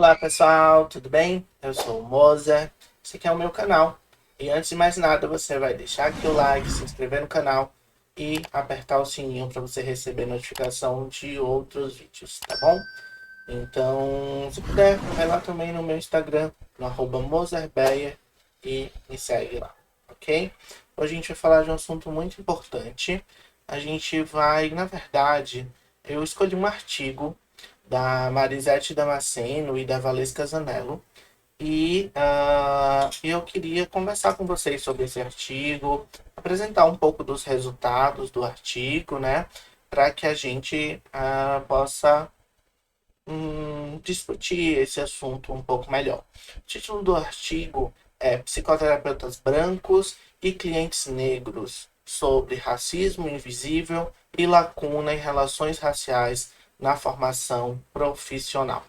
Olá pessoal, tudo bem? Eu sou o Moza, esse aqui é o meu canal. E antes de mais nada, você vai deixar aqui o like, se inscrever no canal e apertar o sininho para você receber notificação de outros vídeos, tá bom? Então, se puder, vai lá também no meu Instagram, no @mozarbeyer e me segue lá, ok? Hoje a gente vai falar de um assunto muito importante. A gente vai, na verdade, eu escolhi um artigo da Marisete Damasceno e da Valesca Zanello. E eu queria conversar com vocês sobre esse artigo, apresentar um pouco dos resultados do artigo, né? Para que a gente possa discutir esse assunto um pouco melhor. O título do artigo é Psicoterapeutas Brancos e Clientes Negros sobre Racismo Invisível e Lacuna em Relações Raciais na Formação Profissional.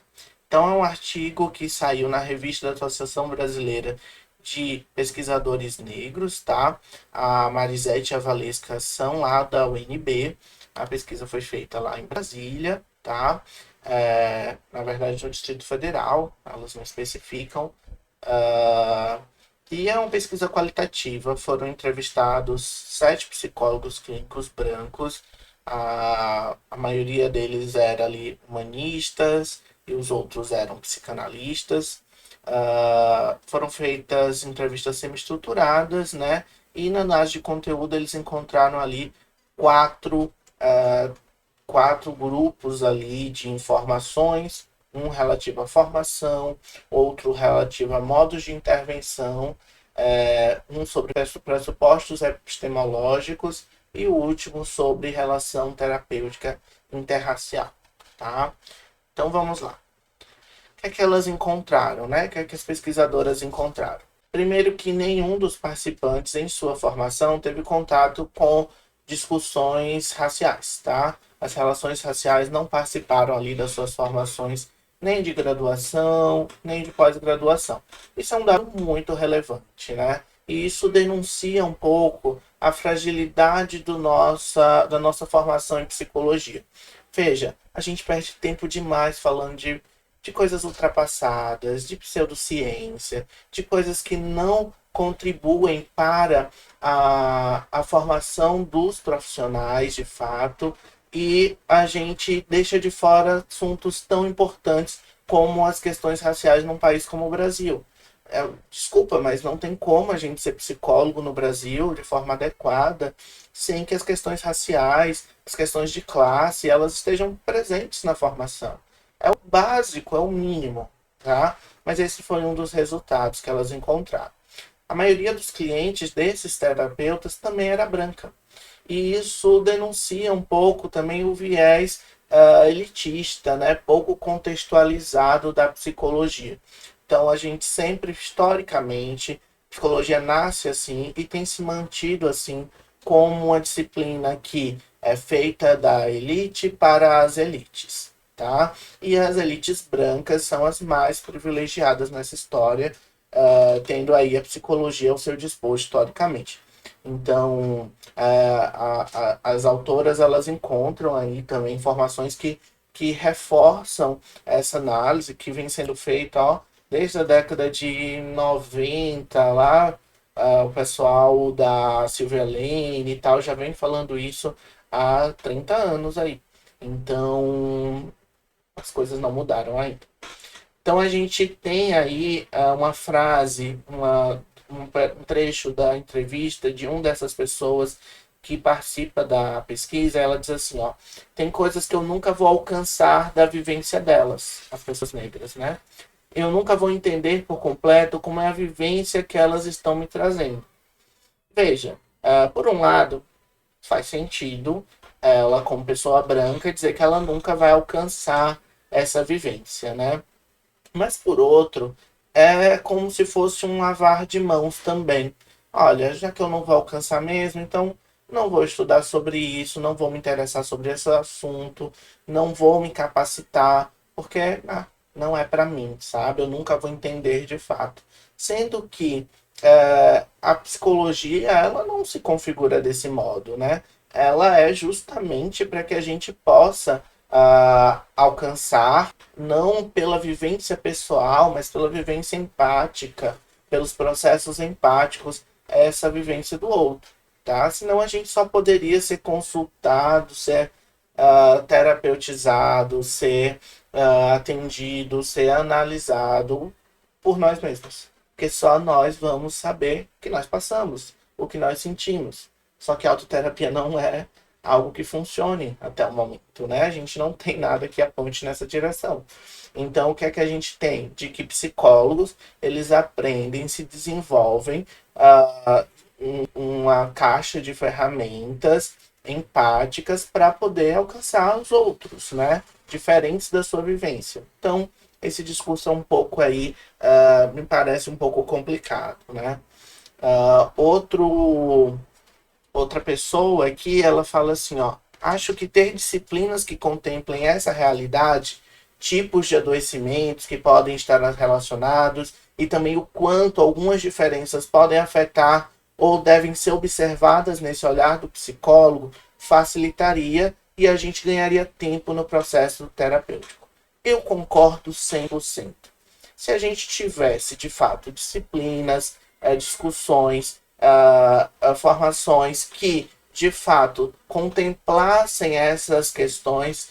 Então, é um artigo que saiu na revista da Associação Brasileira de Pesquisadores Negros, tá? A Marisete e a Valesca são lá da UNB. A pesquisa foi feita lá em Brasília, tá? Na verdade, no Distrito Federal, elas não especificam. Ah, e é uma pesquisa qualitativa. Foram entrevistados 7 psicólogos clínicos brancos. A maioria deles era ali humanistas e os outros eram psicanalistas. Foram feitas entrevistas semi-estruturadas, né? E na análise de conteúdo eles encontraram ali quatro, uh, quatro grupos ali de informações, um relativo à formação, outro relativo a modos de intervenção, um sobre pressupostos epistemológicos e o último sobre relação terapêutica interracial, tá? Então vamos lá. O que é que elas encontraram, né? O que é que as pesquisadoras encontraram? Primeiro que nenhum dos participantes em sua formação teve contato com discussões raciais, tá? As relações raciais não participaram ali das suas formações nem de graduação, nem de pós-graduação. Isso é um dado muito relevante, né? E isso denuncia um pouco a fragilidade da nossa formação em psicologia. Veja, a gente perde tempo demais falando de coisas ultrapassadas, de pseudociência, de coisas que não contribuem para a formação dos profissionais, de fato, e a gente deixa de fora assuntos tão importantes como as questões raciais num país como o Brasil. Desculpa, mas não tem como a gente ser psicólogo no Brasil de forma adequada sem que as questões raciais, as questões de classe, elas estejam presentes na formação. É o básico, é o mínimo, tá? Mas esse foi um dos resultados que elas encontraram. A maioria dos clientes desses terapeutas também era branca. E isso denuncia um pouco também o viés elitista, né? Pouco contextualizado da psicologia. Então, a gente sempre, historicamente, psicologia nasce assim e tem se mantido assim como uma disciplina que é feita da elite para as elites, tá? E as elites brancas são as mais privilegiadas nessa história, tendo aí a psicologia ao seu dispor historicamente. Então, as autoras elas encontram aí também informações que reforçam essa análise que vem sendo feita, ó, desde a década de 90 lá, o pessoal da Silvia Lane e tal já vem falando isso há 30 anos aí. Então, as coisas não mudaram ainda. Então a gente tem aí uma frase, um trecho da entrevista de uma dessas pessoas que participa da pesquisa. Ela diz assim, ó, tem coisas que eu nunca vou alcançar da vivência delas, as pessoas negras, né? Eu nunca vou entender por completo como é a vivência que elas estão me trazendo. Veja, por um lado, faz sentido ela, como pessoa branca, dizer que ela nunca vai alcançar essa vivência, né? Mas por outro, é como se fosse um lavar de mãos também. Olha, já que eu não vou alcançar mesmo, então não vou estudar sobre isso, não vou me interessar sobre esse assunto, não vou me capacitar, porque não é para mim, sabe? Eu nunca vou entender de fato. Sendo que a psicologia, ela não se configura desse modo, né? Ela é justamente para que a gente possa alcançar, não pela vivência pessoal, mas pela vivência empática, pelos processos empáticos, essa vivência do outro, tá? Senão a gente só poderia ser consultado, ser terapeutizado, ser atendido, ser analisado por nós mesmos. Porque só nós vamos saber o que nós passamos, o que nós sentimos. Só que a autoterapia não é algo que funcione até o momento, né? A gente não tem nada que aponte nessa direção. Então, o que é que a gente tem? De que psicólogos, eles aprendem, se desenvolvem uma caixa de ferramentas empáticas para poder alcançar os outros, né? Diferentes da sua vivência. Então, esse discurso é um pouco aí, me parece um pouco complicado, né? Outra pessoa aqui, ela fala assim, ó, acho que ter disciplinas que contemplem essa realidade, tipos de adoecimentos que podem estar relacionados e também o quanto algumas diferenças podem afetar ou devem ser observadas nesse olhar do psicólogo, facilitaria e a gente ganharia tempo no processo terapêutico. Eu concordo 100%. Se a gente tivesse, de fato, disciplinas, discussões, formações que, de fato, contemplassem essas questões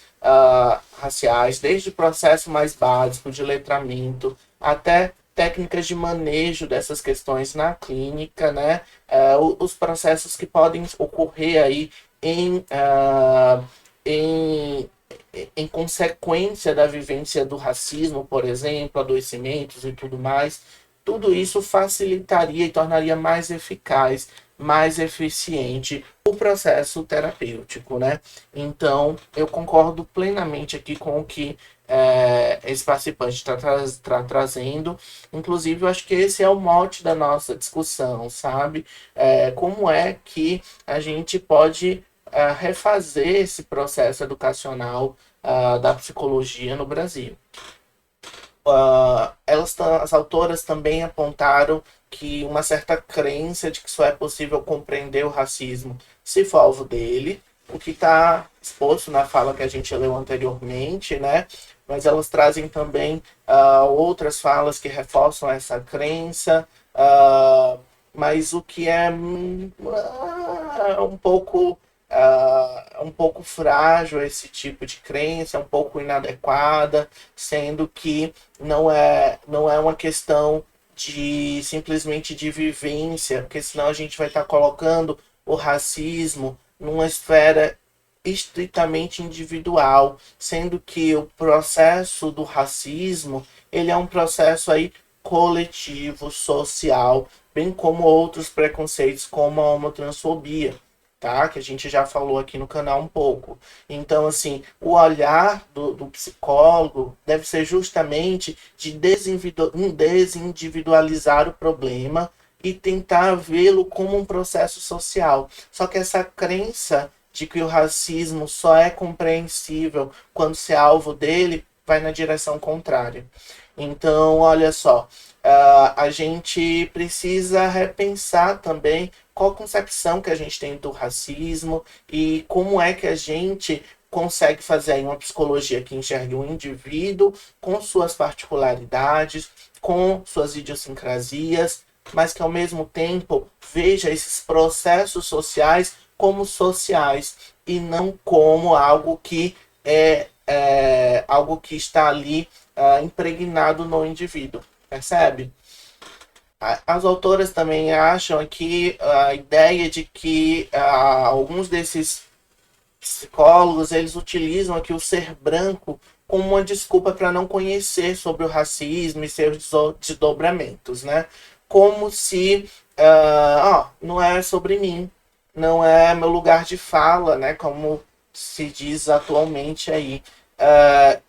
raciais, desde o processo mais básico de letramento até técnicas de manejo dessas questões na clínica, né? Os processos que podem ocorrer aí em consequência da vivência do racismo, por exemplo, adoecimentos e tudo mais, tudo isso facilitaria e tornaria mais eficaz, mais eficiente o processo terapêutico, né? Então, eu concordo plenamente aqui com o que esse participante está trazendo. Inclusive, eu acho que esse é o mote da nossa discussão, sabe? Como é que a gente pode refazer esse processo educacional da psicologia no Brasil. As autoras também apontaram que uma certa crença de que só é possível compreender o racismo se for alvo dele, o que está exposto na fala que a gente leu anteriormente, né? Mas elas trazem também outras falas que reforçam essa crença, mas o que é um pouco frágil esse tipo de crença, um pouco inadequada, sendo que não é uma questão de simplesmente de vivência, porque senão a gente vai estar colocando o racismo numa esfera estritamente individual, sendo que o processo do racismo, ele é um processo aí coletivo, social, bem como outros preconceitos como a homotransfobia, tá? Que a gente já falou aqui no canal um pouco. Então, assim, o olhar do psicólogo deve ser justamente de desindividualizar o problema e tentar vê-lo como um processo social. Só que essa crença de que o racismo só é compreensível quando se é alvo dele vai na direção contrária. Então, olha só, a gente precisa repensar também qual a concepção que a gente tem do racismo e como é que a gente consegue fazer aí uma psicologia que enxergue o indivíduo com suas particularidades, com suas idiosincrasias, mas que ao mesmo tempo veja esses processos sociais como sociais e não como algo que algo que está ali impregnado no indivíduo, percebe? As autoras também acham que a ideia de que alguns desses psicólogos eles utilizam aqui o ser branco como uma desculpa para não conhecer sobre o racismo e seus desdobramentos, né? Como se não é sobre mim, não é meu lugar de fala, né? Como se diz atualmente aí.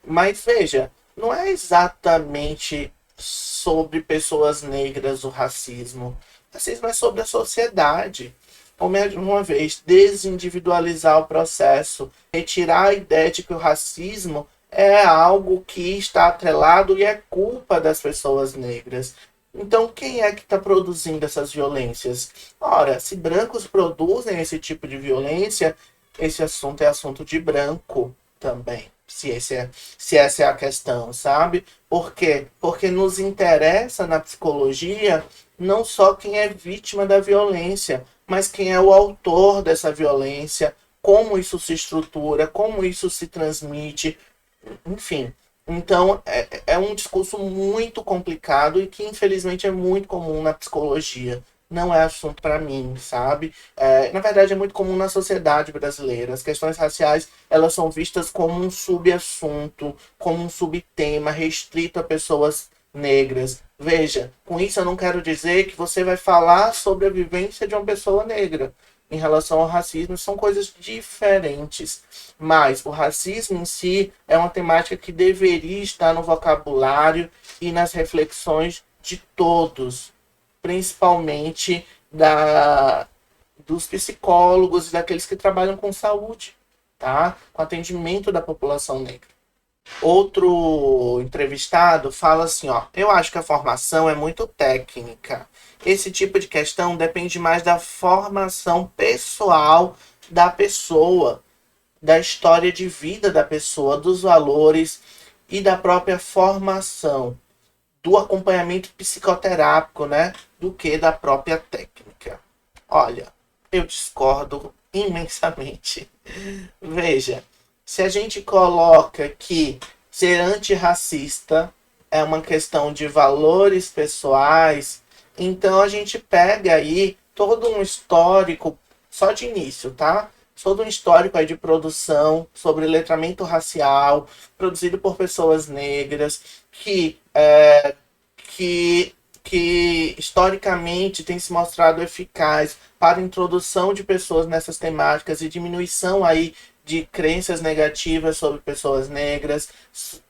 Mas veja, não é exatamente sobre pessoas negras o racismo. O racismo é sobre a sociedade. Uma vez, desindividualizar o processo, retirar a ideia de que o racismo é algo que está atrelado e é culpa das pessoas negras. Então, quem é que está produzindo essas violências? Ora, se brancos produzem esse tipo de violência, esse assunto é assunto de branco também, se essa é a questão, sabe? Por quê? Porque nos interessa na psicologia não só quem é vítima da violência, mas quem é o autor dessa violência, como isso se estrutura, como isso se transmite, enfim. Então, é um discurso muito complicado e que, infelizmente, é muito comum na psicologia. Não é assunto para mim, sabe? Na verdade, é muito comum na sociedade brasileira. As questões raciais, elas são vistas como um subassunto, como um subtema restrito a pessoas negras. Veja, com isso eu não quero dizer que você vai falar sobre a vivência de uma pessoa negra em relação ao racismo, são coisas diferentes. Mas o racismo em si é uma temática que deveria estar no vocabulário e nas reflexões de todos, principalmente dos psicólogos e daqueles que trabalham com saúde, tá? Com atendimento da população negra. Outro entrevistado fala assim, ó, eu acho que a formação é muito técnica. Esse tipo de questão depende mais da formação pessoal da pessoa, da história de vida da pessoa, dos valores e da própria formação, do acompanhamento psicoterápico, né, do que da própria técnica. Olha, eu discordo imensamente. Veja, se a gente coloca que ser antirracista é uma questão de valores pessoais, então a gente pega aí todo um histórico, só de início, tá? Todo um histórico aí de produção sobre letramento racial, produzido por pessoas negras, que historicamente tem se mostrado eficaz para a introdução de pessoas nessas temáticas e diminuição aí de crenças negativas sobre pessoas negras,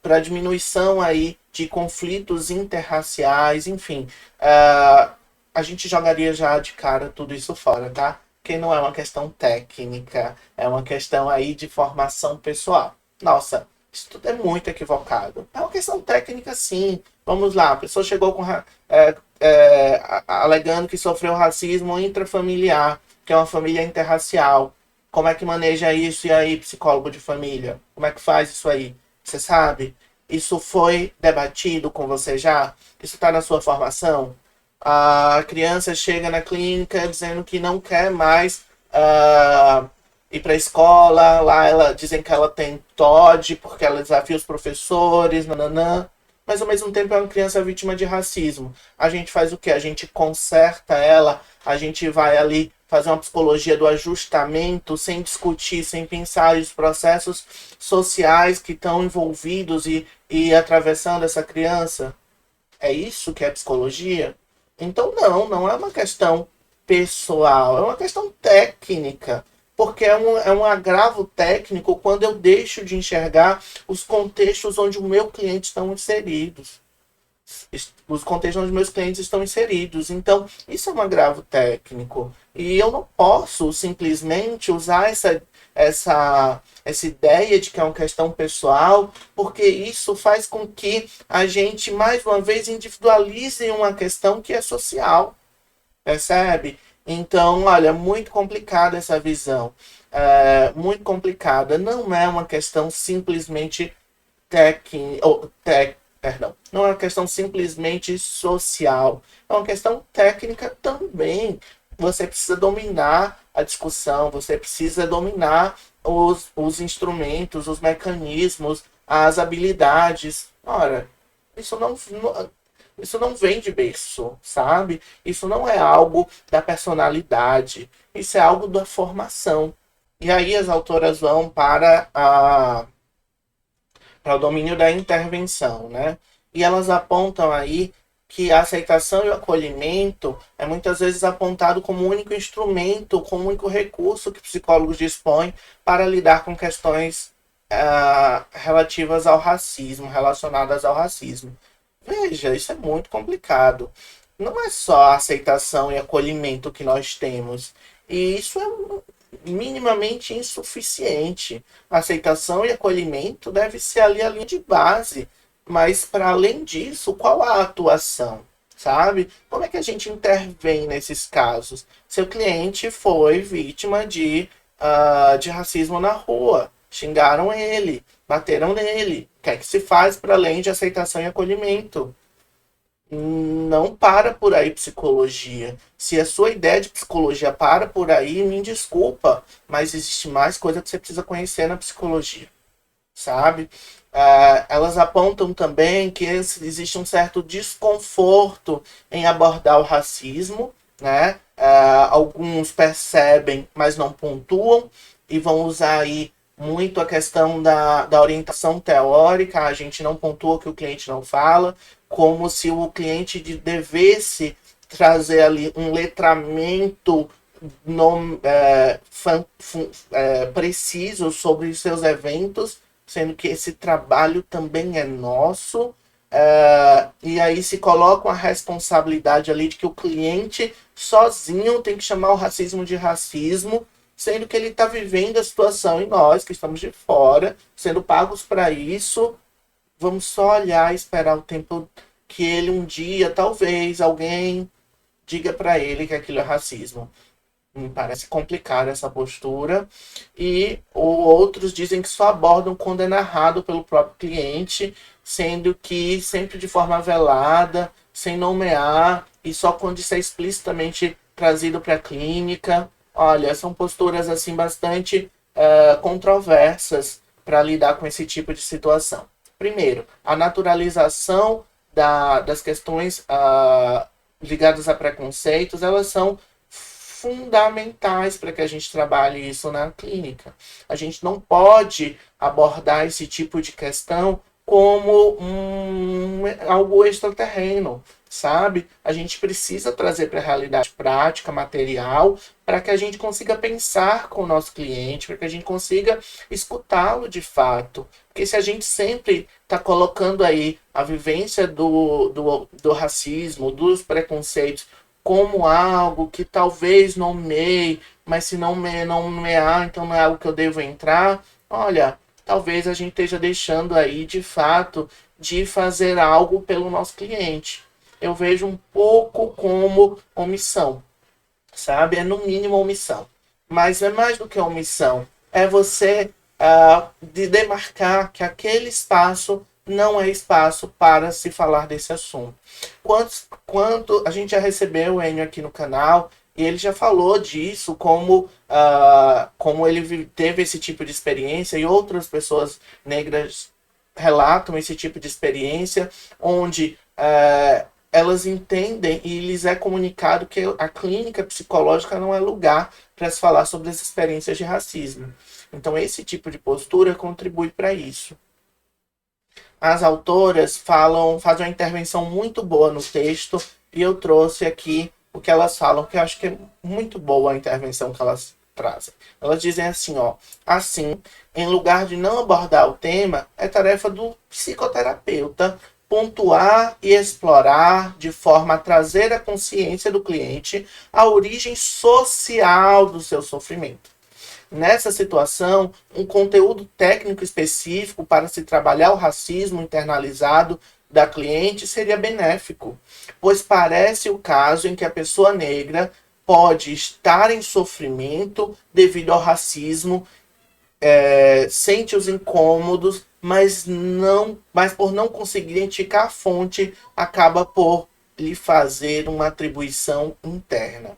para diminuição aí de conflitos interraciais, enfim. A gente jogaria já de cara tudo isso fora, tá? Porque não é uma questão técnica, é uma questão aí de formação pessoal. Nossa, isso tudo é muito equivocado. É uma questão técnica, sim. Vamos lá, a pessoa chegou com alegando que sofreu racismo intrafamiliar, que é uma família interracial. Como é que maneja isso? E aí, psicólogo de família? Como é que faz isso aí? Você sabe? Isso foi debatido com você já? Isso está na sua formação? A criança chega na clínica dizendo que não quer mais ir para a escola. Lá dizem que ela tem TOD porque ela desafia os professores, nananã. Mas ao mesmo tempo é uma criança vítima de racismo. A gente faz o quê? A gente conserta ela, a gente vai ali fazer uma psicologia do ajustamento, sem discutir, sem pensar os processos sociais que estão envolvidos e atravessando essa criança. É isso que é psicologia? Então não é uma questão pessoal, é uma questão técnica. Porque é um agravo técnico quando eu deixo de enxergar os contextos onde o meu cliente estão inseridos. Os contextos onde meus clientes estão inseridos. Então, isso é um agravo técnico. E eu não posso simplesmente usar essa ideia de que é uma questão pessoal, porque isso faz com que a gente, mais uma vez, individualize uma questão que é social. Percebe? Então, olha, muito complicada essa visão. Muito complicada. Não é uma questão simplesmente perdão, não é uma questão simplesmente social, é uma questão técnica também. Você precisa dominar a discussão, você precisa dominar os instrumentos, os mecanismos, as habilidades. Ora, isso não vem de berço, sabe? Isso não é algo da personalidade, isso é algo da formação. E aí as autoras vão para o domínio da intervenção, né? E elas apontam aí que a aceitação e o acolhimento é muitas vezes apontado como o único instrumento, como o único recurso que psicólogos dispõem para lidar com questões relativas ao racismo, relacionadas ao racismo. Veja, isso é muito complicado. Não é só aceitação e acolhimento que nós temos. E isso é minimamente insuficiente. Aceitação e acolhimento deve ser ali a linha de base. Mas, para além disso, qual a atuação? Sabe? Como é que a gente intervém nesses casos? Seu cliente foi vítima de racismo na rua. Xingaram ele. bateram nele. O que é que se faz para além de aceitação e acolhimento? Não para por aí psicologia. Se a sua ideia de psicologia para por aí, me desculpa, mas existe mais coisa que você precisa conhecer na psicologia, sabe? Elas apontam também que existe um certo desconforto em abordar o racismo, né? Alguns percebem, mas não pontuam, e vão usar aí muito a questão da orientação teórica. A gente não pontua o que o cliente não fala, como se o cliente devesse trazer ali um letramento preciso sobre os seus eventos, sendo que esse trabalho também é nosso. E aí se coloca uma responsabilidade ali de que o cliente sozinho tem que chamar o racismo de racismo, sendo que ele está vivendo a situação e nós, que estamos de fora, sendo pagos para isso, vamos só olhar e esperar o tempo que ele um dia, talvez, alguém diga para ele que aquilo é racismo. Me parece complicada essa postura. E outros dizem que só abordam quando é narrado pelo próprio cliente, sendo que sempre de forma velada, sem nomear, e só quando isso é explicitamente trazido para a clínica. Olha, são posturas assim bastante controversas para lidar com esse tipo de situação. Primeiro, a naturalização das questões ligadas a preconceitos, elas são fundamentais para que a gente trabalhe isso na clínica. A gente não pode abordar esse tipo de questão como algo extraterreno, sabe? A gente precisa trazer para a realidade prática, material, para que a gente consiga pensar com o nosso cliente, para que a gente consiga escutá-lo de fato. Porque se a gente sempre está colocando aí a vivência do racismo, dos preconceitos, como algo que talvez nomeie, mas se não nomear, então não é algo que eu devo entrar, olha, talvez a gente esteja deixando aí, de fato, de fazer algo pelo nosso cliente. Eu vejo um pouco como omissão, sabe? É no mínimo omissão. Mas é mais do que omissão. É você de demarcar que aquele espaço não é espaço para se falar desse assunto. Quanto a gente já recebeu o Enio aqui no canal, e ele já falou disso, como ele teve esse tipo de experiência, e outras pessoas negras relatam esse tipo de experiência, onde elas entendem e lhes é comunicado que a clínica psicológica não é lugar para se falar sobre as experiências de racismo. Então, esse tipo de postura contribui para isso. As autoras fazem uma intervenção muito boa no texto, e eu trouxe aqui o que elas falam, que eu acho que é muito boa a intervenção que elas trazem. Elas dizem assim, ó: assim, em lugar de não abordar o tema, é tarefa do psicoterapeuta pontuar e explorar de forma a trazer à consciência do cliente a origem social do seu sofrimento. Nessa situação, um conteúdo técnico específico para se trabalhar o racismo internalizado da cliente seria benéfico, pois parece o caso em que a pessoa negra pode estar em sofrimento devido ao racismo, sente os incômodos, mas por não conseguir identificar a fonte, acaba por lhe fazer uma atribuição interna.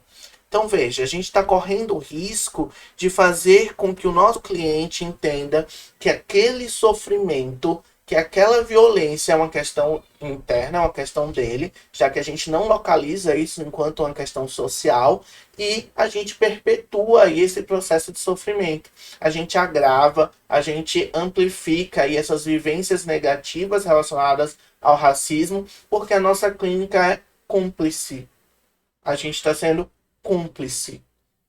Então, veja, a gente está correndo o risco de fazer com que o nosso cliente entenda que aquele sofrimento, que aquela violência é uma questão interna, é uma questão dele, já que a gente não localiza isso enquanto uma questão social, e a gente perpetua aí esse processo de sofrimento. A gente agrava, a gente amplifica aí essas vivências negativas relacionadas ao racismo, porque a nossa clínica é cúmplice. A gente está sendo cúmplice.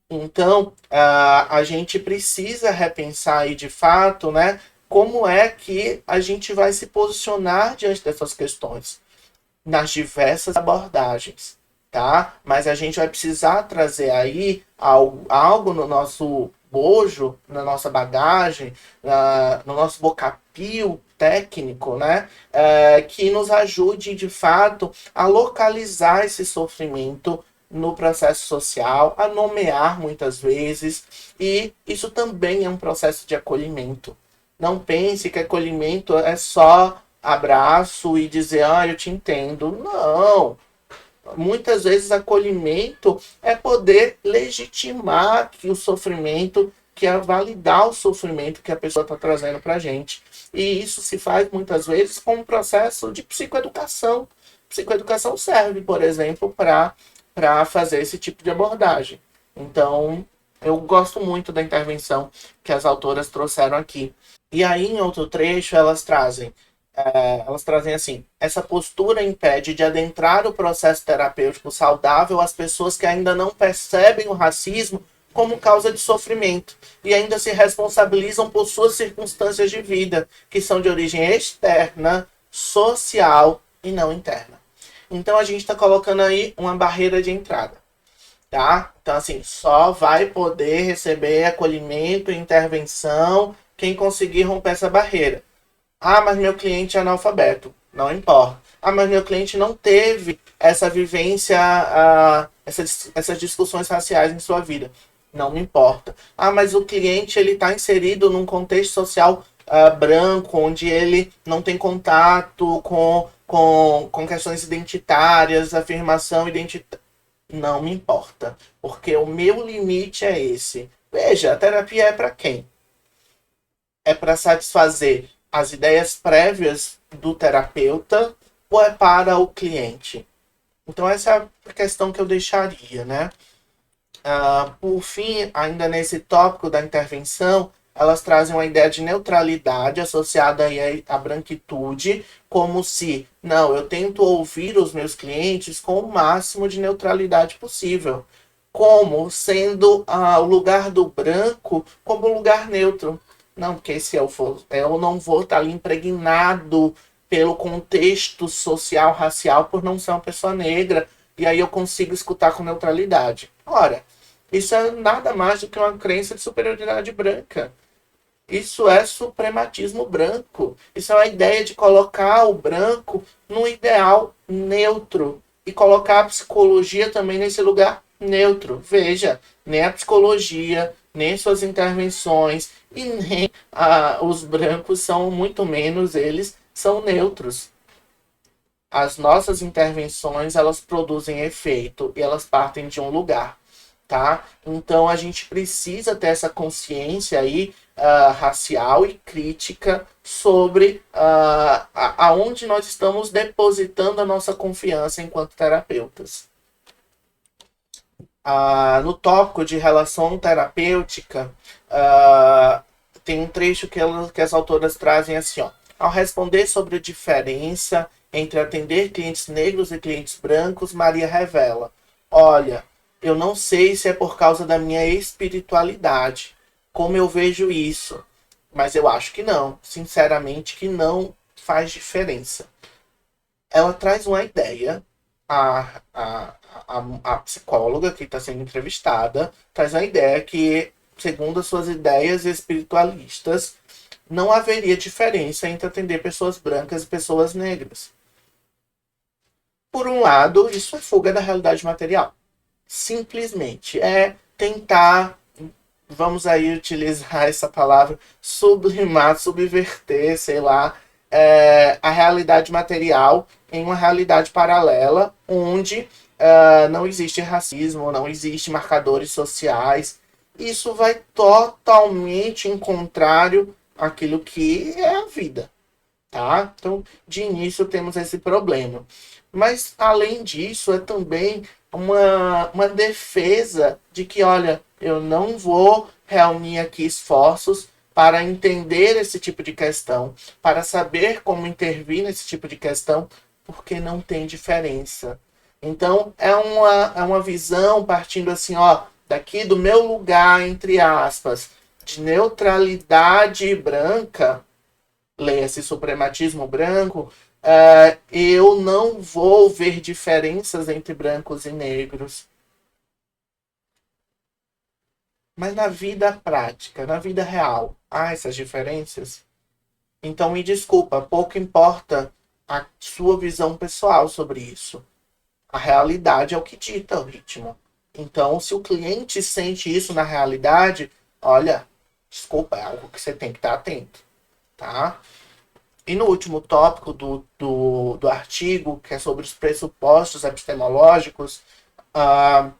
Então, a gente precisa repensar aí de fato, né, como é que a gente vai se posicionar diante dessas questões, nas diversas abordagens, tá? Mas a gente vai precisar trazer aí algo no nosso bojo, na nossa bagagem, no nosso vocapio técnico, né, que nos ajude de fato a localizar esse sofrimento no processo social, a nomear muitas vezes, e isso também é um processo de acolhimento, Não pense que acolhimento é só abraço e dizer, eu te entendo. Não. Muitas vezes acolhimento é poder legitimar que o sofrimento, que é validar o sofrimento que a pessoa está trazendo para a gente. E isso se faz muitas vezes com um processo de psicoeducação. Psicoeducação serve, por exemplo, para fazer esse tipo de abordagem. Então, eu gosto muito da intervenção que as autoras trouxeram aqui. E aí, em outro trecho, elas trazem assim: essa postura impede de adentrar o processo terapêutico saudável as pessoas que ainda não percebem o racismo como causa de sofrimento e ainda se responsabilizam por suas circunstâncias de vida, que são de origem externa, social e não interna. Então a gente está colocando aí uma barreira de entrada, tá? Então assim, só vai poder receber acolhimento e intervenção quem conseguir romper essa barreira. Mas meu cliente é analfabeto. Não importa. Mas meu cliente não teve essa vivência, essas discussões raciais em sua vida. Não me importa. Mas o cliente ele está inserido num contexto social branco, onde ele não tem contato com questões identitárias, afirmação identitária. Não me importa. Porque o meu limite é esse. Veja, a terapia é para quem? É para satisfazer as ideias prévias do terapeuta ou é para o cliente? Então, essa é a questão que eu deixaria, né? Por fim, ainda nesse tópico da intervenção, elas trazem uma ideia de neutralidade associada aí à branquitude, como se, não, eu tento ouvir os meus clientes com o máximo de neutralidade possível, como sendo o lugar do branco como lugar neutro. Não, porque se eu não vou estar ali impregnado pelo contexto social, racial, por não ser uma pessoa negra, e aí eu consigo escutar com neutralidade. Ora, isso é nada mais do que uma crença de superioridade branca. Isso é suprematismo branco. Isso é uma ideia de colocar o branco num ideal neutro e colocar a psicologia também nesse lugar neutro. Veja, nem a psicologia, nem suas intervenções e nem os brancos são, muito menos eles, são neutros. As nossas intervenções, elas produzem efeito e elas partem de um lugar, tá? Então a gente precisa ter essa consciência aí racial e crítica sobre aonde nós estamos depositando a nossa confiança enquanto terapeutas. No tópico de relação terapêutica, tem um trecho que as autoras trazem assim, ó. Ao responder sobre a diferença entre atender clientes negros e clientes brancos, Maria revela: olha, eu não sei se é por causa da minha espiritualidade, como eu vejo isso, mas eu acho que não, sinceramente que não faz diferença. Ela traz uma ideia, a, a, a psicóloga que está sendo entrevistada, traz uma ideia que, segundo as suas ideias espiritualistas, não haveria diferença entre atender pessoas brancas e pessoas negras. Por um lado, isso é fuga da realidade material. Simplesmente é tentar, vamos aí utilizar essa palavra, sublimar, subverter, sei lá, a realidade material em uma realidade paralela, onde não existe racismo, não existe marcadores sociais. Isso vai totalmente em contrário àquilo que é a vida, tá? Então, de início temos esse problema. Mas, além disso, é também uma defesa de que, olha, eu não vou reunir aqui esforços para entender esse tipo de questão, para saber como intervir nesse tipo de questão, porque não tem diferença. Então, é uma visão partindo assim, ó, daqui do meu lugar, entre aspas, de neutralidade branca, leia-se suprematismo branco, eu não vou ver diferenças entre brancos e negros. Mas na vida prática, na vida real, há essas diferenças? Então me desculpa, pouco importa a sua visão pessoal sobre isso. A realidade é o que dita o ritmo. Então, se o cliente sente isso na realidade, olha, desculpa, é algo que você tem que estar atento. tá? E no último tópico do artigo, que é sobre os pressupostos epistemológicos, uh,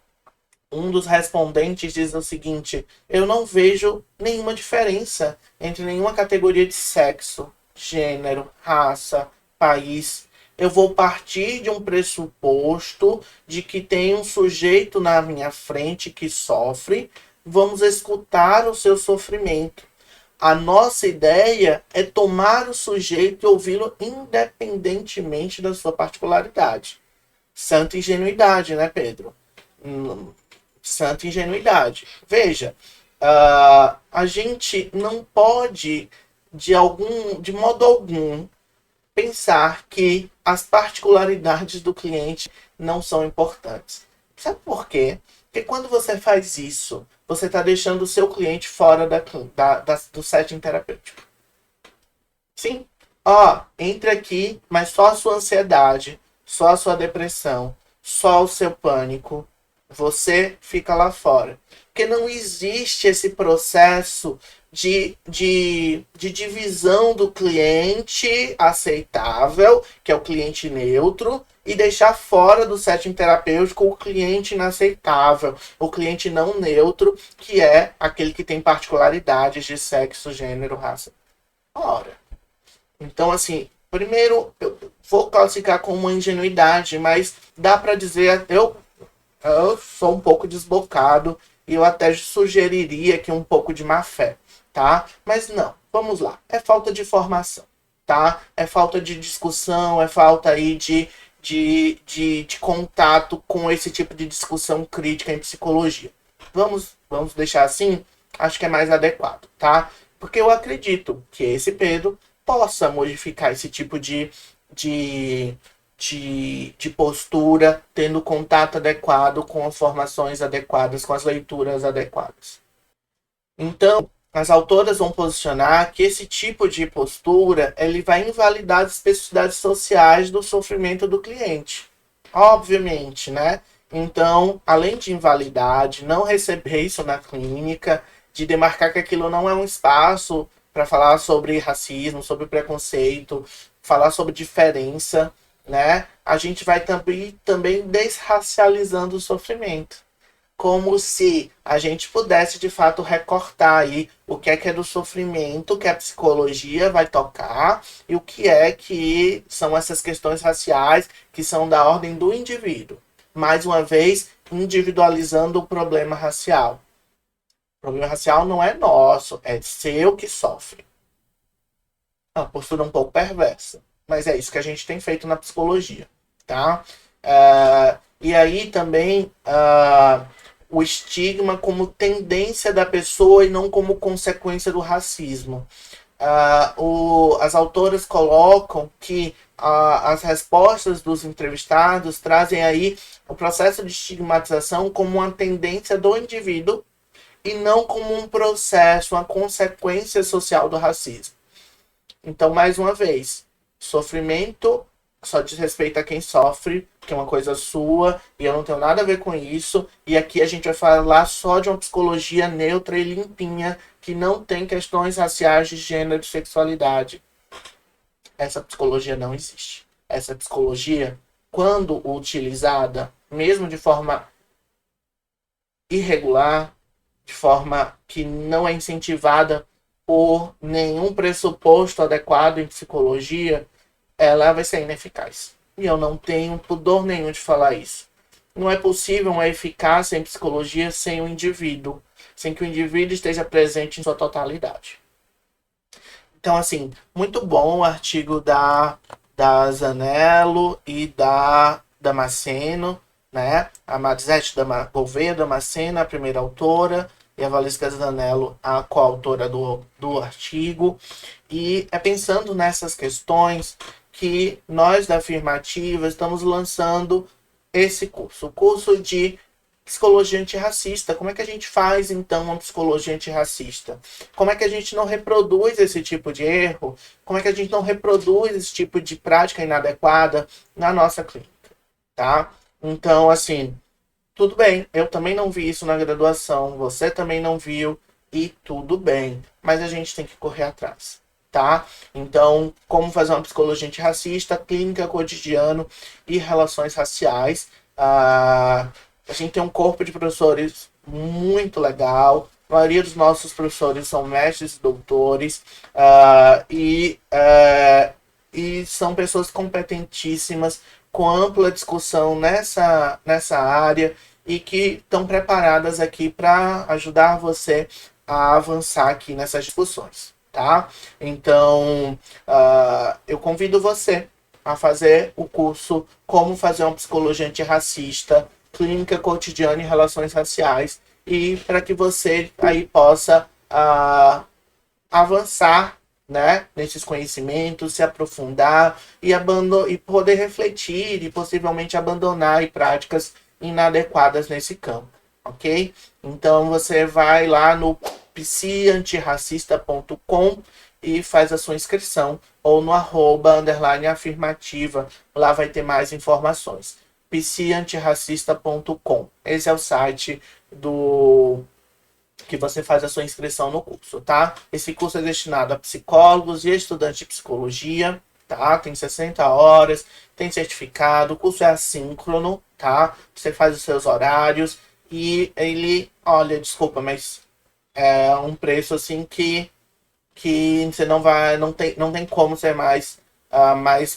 um dos respondentes diz o seguinte: eu não vejo nenhuma diferença entre nenhuma categoria de sexo, gênero, raça, país. Eu vou partir de um pressuposto de que tem um sujeito na minha frente que sofre, vamos escutar o seu sofrimento. A nossa ideia é tomar o sujeito e ouvi-lo independentemente da sua particularidade. Santa ingenuidade, né, Pedro? Santa ingenuidade. Veja, a gente não pode, de modo algum, pensar que as particularidades do cliente não são importantes. Sabe por quê? Porque quando você faz isso, você está deixando o seu cliente fora do setting terapêutico. Sim. Ó, entre aqui, mas só a sua ansiedade, só a sua depressão, só o seu pânico, você fica lá fora. Porque não existe esse processo de divisão do cliente aceitável, que é o cliente neutro, e deixar fora do setting terapêutico o cliente inaceitável, o cliente não neutro, que é aquele que tem particularidades de sexo, gênero, raça. Ora, então assim, primeiro eu vou classificar como uma ingenuidade, mas dá para dizer, eu sou um pouco desbocado e eu até sugeriria aqui um pouco de má fé, tá? Mas não, vamos lá. É falta de formação, tá? É falta de discussão, é falta aí de contato com esse tipo de discussão crítica em psicologia. Vamos deixar assim? Acho que é mais adequado, tá? Porque eu acredito que esse Pedro possa modificar esse tipo de, de postura, tendo contato adequado com as formações adequadas, com as leituras adequadas. Então, as autoras vão posicionar que esse tipo de postura ele vai invalidar as especificidades sociais do sofrimento do cliente. Obviamente, né? Então, além de invalidar, de não receber isso na clínica, de demarcar que aquilo não é um espaço para falar sobre racismo, sobre preconceito, falar sobre diferença, né? A gente vai também desracializando o sofrimento. Como se a gente pudesse, de fato, recortar aí o que é do sofrimento que a psicologia vai tocar e o que são essas questões raciais que são da ordem do indivíduo. Mais uma vez, individualizando o problema racial. O problema racial não é nosso, é seu que sofre. É uma postura um pouco perversa, mas é isso que a gente tem feito na psicologia, tá? E aí também o estigma como tendência da pessoa e não como consequência do racismo. As autoras colocam que as respostas dos entrevistados trazem aí o processo de estigmatização como uma tendência do indivíduo e não como um processo, uma consequência social do racismo. Então, mais uma vez, sofrimento só diz respeito a quem sofre, que é uma coisa sua, e eu não tenho nada a ver com isso. E aqui a gente vai falar só de uma psicologia neutra e limpinha, que não tem questões raciais de gênero e sexualidade. Essa psicologia não existe. Essa psicologia, quando utilizada, mesmo de forma irregular, de forma que não é incentivada por nenhum pressuposto adequado em psicologia, ela vai ser ineficaz. E eu não tenho pudor nenhum de falar isso. Não é possível uma eficácia em psicologia sem o indivíduo, sem que o indivíduo esteja presente em sua totalidade. Então, assim, muito bom o artigo da Zanello e da Damasceno, né? A Marisete Gouveia Damasceno, a primeira autora, e a Valesca Zanello, a coautora do artigo. E é pensando nessas questões que nós da Afirmativa estamos lançando esse curso, o curso de psicologia antirracista. Como é que a gente faz, então, uma psicologia antirracista? Como é que a gente não reproduz esse tipo de erro? Como é que a gente não reproduz esse tipo de prática inadequada na nossa clínica, tá? Então, assim, tudo bem, eu também não vi isso na graduação, você também não viu, e tudo bem, mas a gente tem que correr atrás. tá? Então, como fazer uma psicologia antirracista, clínica, cotidiano e relações raciais. A gente tem um corpo de professores muito legal. A maioria dos nossos professores são mestres e doutores e são pessoas competentíssimas, com ampla discussão nessa área e que estão preparadas aqui para ajudar você a avançar aqui nessas discussões, tá? Então, eu convido você a fazer o curso Como Fazer uma Psicologia Antirracista, Clínica Cotidiana e Relações Raciais, e para que você aí possa avançar, né, nesses conhecimentos, se aprofundar e poder refletir e possivelmente abandonar práticas inadequadas nesse campo, ok? Então você vai lá no psiantirracista.com e faz a sua inscrição, ou no @afirmativa, lá vai ter mais informações. psiantirracista.com, esse é o site do que você faz a sua inscrição no curso, tá? Esse curso é destinado a psicólogos e estudantes de psicologia, tá? Tem 60 horas, tem certificado, o curso é assíncrono, tá? Você faz os seus horários e ele, olha, desculpa, mas é um preço assim que você não tem como ser mais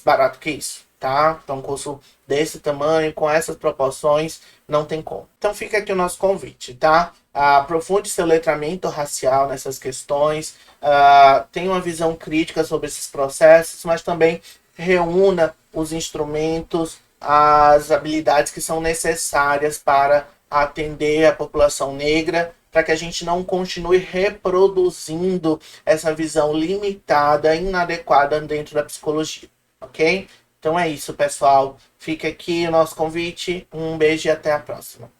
barato que isso, tá? Então, um curso desse tamanho, com essas proporções, não tem como. Então, fica aqui o nosso convite, tá? Aprofunde seu letramento racial nessas questões, tenha uma visão crítica sobre esses processos, mas também reúna os instrumentos, as habilidades que são necessárias para atender a população negra, para que a gente não continue reproduzindo essa visão limitada, inadequada dentro da psicologia, ok? Então é isso, pessoal. Fica aqui o nosso convite. Um beijo e até a próxima.